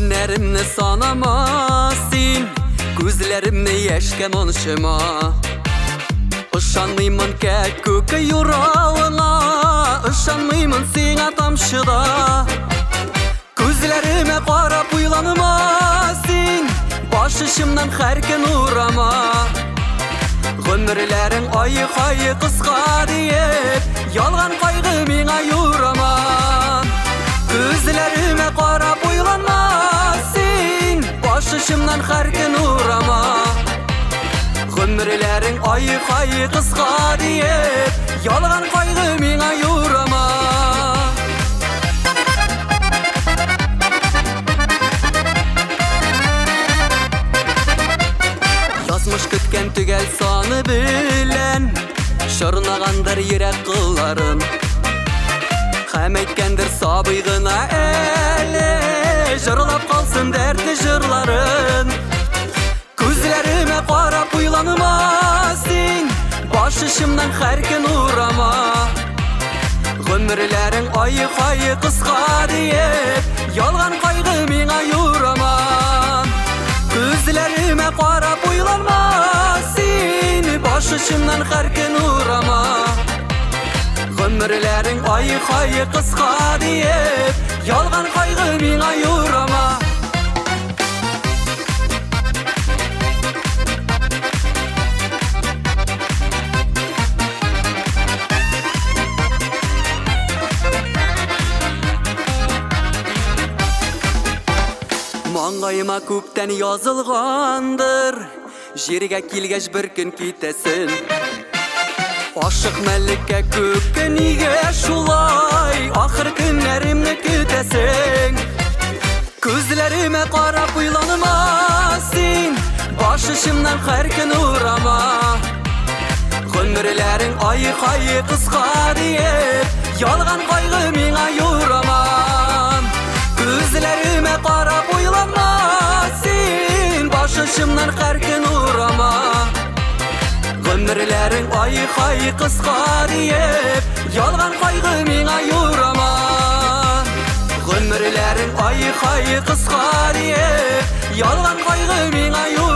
günlerimni sanama sen, gözlerimni yaşga monşima. Işanmayman kökü yurağına, ışanmayman sana tamşıda. Gözlerime qarap uylanma sen, başışımdan her gün uğrama. Ömürlerin ayı kıska deyip, yalgan kaygı mina yurama. Gözlerime qarap uylanma sen, başışımdan her gün uğrama. Ömürlerin ayı kıska deyip, yalgan kaygı mina yurama. Yazmış kütken tügel sanı bilen, şırnağandır yürek kılların. Hem etkendir sabıygına eli, jırlap kalsın dertli jırların. Gözlerime qarap uylanma sen, başışımdan her gün uğrama. Ömürlerin ayı kıska deyip, yalgan kaygı mina yurama. Gözlerime qarap uylanma sen, başışımdan her gün uğrama. Ömürlerin ayı kıska deyip, yalgan kaygı mina yurama. Mangayıma köpten yazılgandır, jerige kilgeç bir gün kitesin. Aşık melike köpke nige şulay, ahir günlerimni kütesin. Gözlerime qarap uylanma sen, başışımdan her gün uğrama. Ömürlerin ayı kıska deyip, yalgan kaygı mina yurama. Gözlerime qarap uylanma sen, başışımdan her gün uğrama. Ömürlerin ayı kıska deyip, yalgan kaygı mina yurama. Ömürlerin ayı kıska deyip, yalgan kaygı mina yurama.